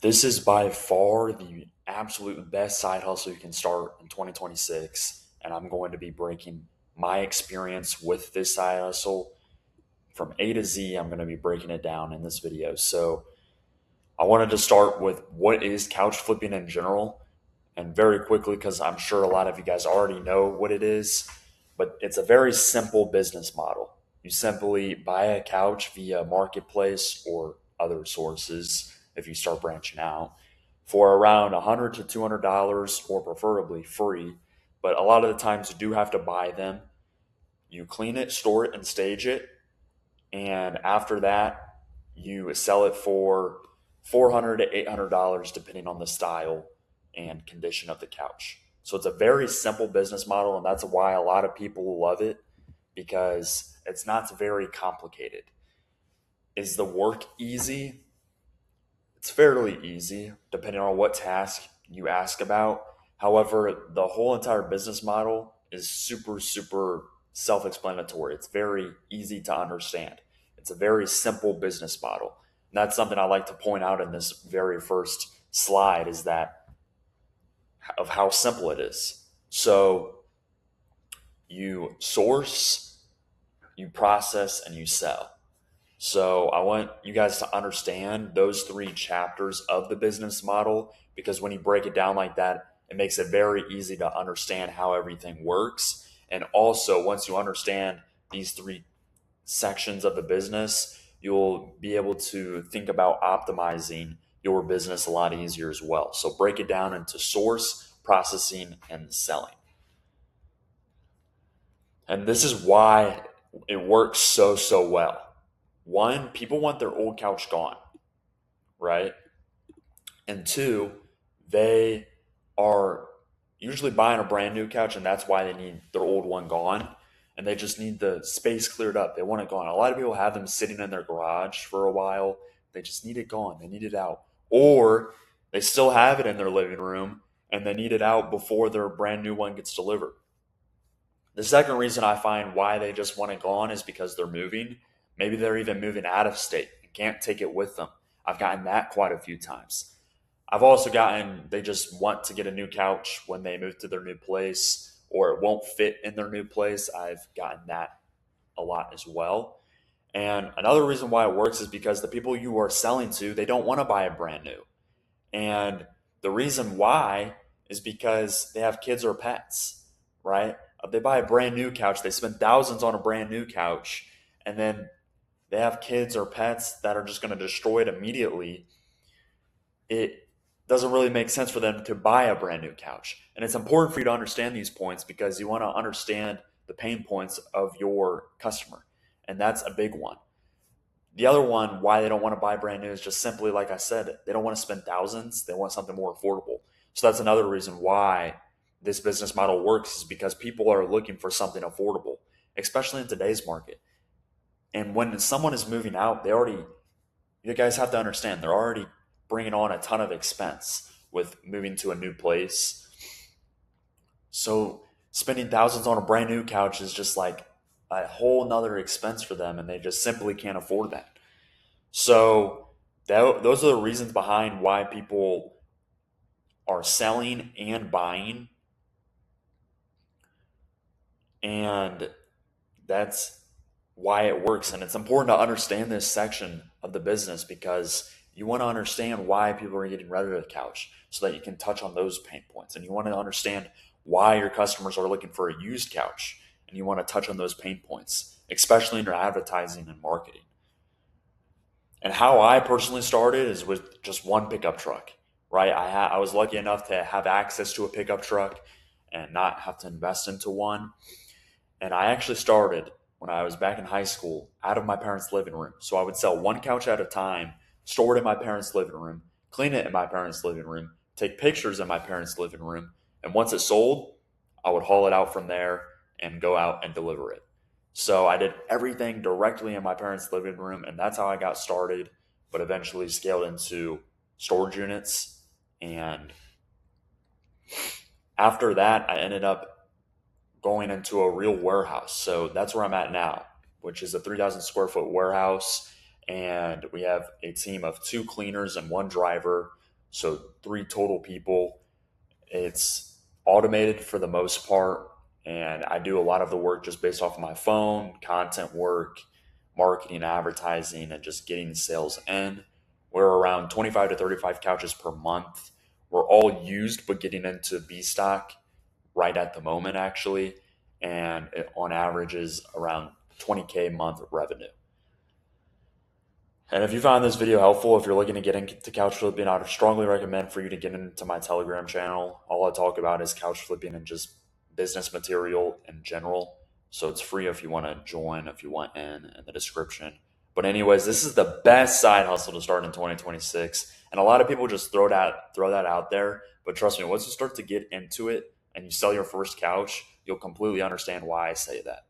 This is by far the absolute best side hustle you can start in 2026. And I'm going to be breaking my experience with this side hustle from A to Z. I'm going to be breaking it down in this video. So I wanted to start with what is couch flipping in general, and very quickly, because I'm sure a lot of you guys already know what it is, but it's a very simple business model. You simply buy a couch via marketplace or other sources if you start branching out for around $100 to $200, or preferably free. But a lot of the times you do have to buy them. You clean it, store it, and stage it, and after that, you sell it for $400 to $800, depending on the style and condition of the couch. So it's a very simple business model, and that's why a lot of people love it, because it's not very complicated. Is the work easy? It's fairly easy, depending on what task you ask about. However, the whole entire business model is super, super self explanatory. It's very easy to understand. It's a very simple business model. And that's something I like to point out in this very first slide, is that of how simple it is. So you source, you process, and you sell. So I want you guys to understand those three chapters of the business model, because when you break it down like that, it makes it very easy to understand how everything works. And also, once you understand these three sections of the business, you'll be able to think about optimizing your business a lot easier as well. So break it down into source, processing, and selling. And this is why it works so, so well. One, people want their old couch gone, right? And two, they are usually buying a brand new couch, and that's why they need their old one gone. And they just need the space cleared up. They want it gone. A lot of people have them sitting in their garage for a while. They just need it gone. They need it out. Or they still have it in their living room and they need it out before their brand new one gets delivered. The second reason I find why they just want it gone is because they're moving. Maybe they're even moving out of state and can't take it with them. I've gotten that quite a few times. I've also gotten they just want to get a new couch when they move to their new place, or it won't fit in their new place. I've gotten that a lot as well. And another reason why it works is because the people you are selling to, they don't want to buy a brand new. And the reason why is because they have kids or pets, right? They buy a brand new couch, they spend thousands on a brand new couch, and then they have kids or pets that are just going to destroy it immediately. It doesn't really make sense for them to buy a brand new couch. And it's important for you to understand these points, because you want to understand the pain points of your customer. And that's a big one. The other one, why they don't want to buy brand new, is just simply, like I said, they don't want to spend thousands. They want something more affordable. So that's another reason why this business model works, is because people are looking for something affordable, especially in today's market. And when someone is moving out, you guys have to understand, they're already bringing on a ton of expense with moving to a new place. So spending thousands on a brand new couch is just like a whole nother expense for them, and they just simply can't afford that. So those are the reasons behind why people are selling and buying, and that's why it works. And it's important to understand this section of the business, because you want to understand why people are getting rid of the couch so that you can touch on those pain points. And you want to understand why your customers are looking for a used couch, and you want to touch on those pain points, especially in your advertising and marketing. And how I personally started is with just one pickup truck, right? I was lucky enough to have access to a pickup truck and not have to invest into one. And I actually started when I was back in high school out of my parents' living room. So I would sell one couch at a time, store it in my parents' living room, clean it in my parents' living room, take pictures in my parents' living room. And once it sold, I would haul it out from there and go out and deliver it. So I did everything directly in my parents' living room, and that's how I got started, but eventually scaled into storage units. And after that, I ended up going into a real warehouse. So that's where I'm at now, which is a 3,000 square foot warehouse. And we have a team of two cleaners and one driver. So 3 total people. It's automated for the most part, and I do a lot of the work just based off of my phone, content work, marketing, advertising, and just getting sales in. We're around 25 to 35 couches per month. We're all used, but getting into B stock right at the moment, actually. And it, on average, is around 20K month revenue. And if you found this video helpful, if you're looking to get into couch flipping, I'd strongly recommend for you to get into my Telegram channel. All I talk about is couch flipping and just business material in general. So it's free if you want to join, if you want in the description. But anyways, this is the best side hustle to start in 2026. And a lot of people just throw that out there. But trust me, once you start to get into it and you sell your first couch, you'll completely understand why I say that.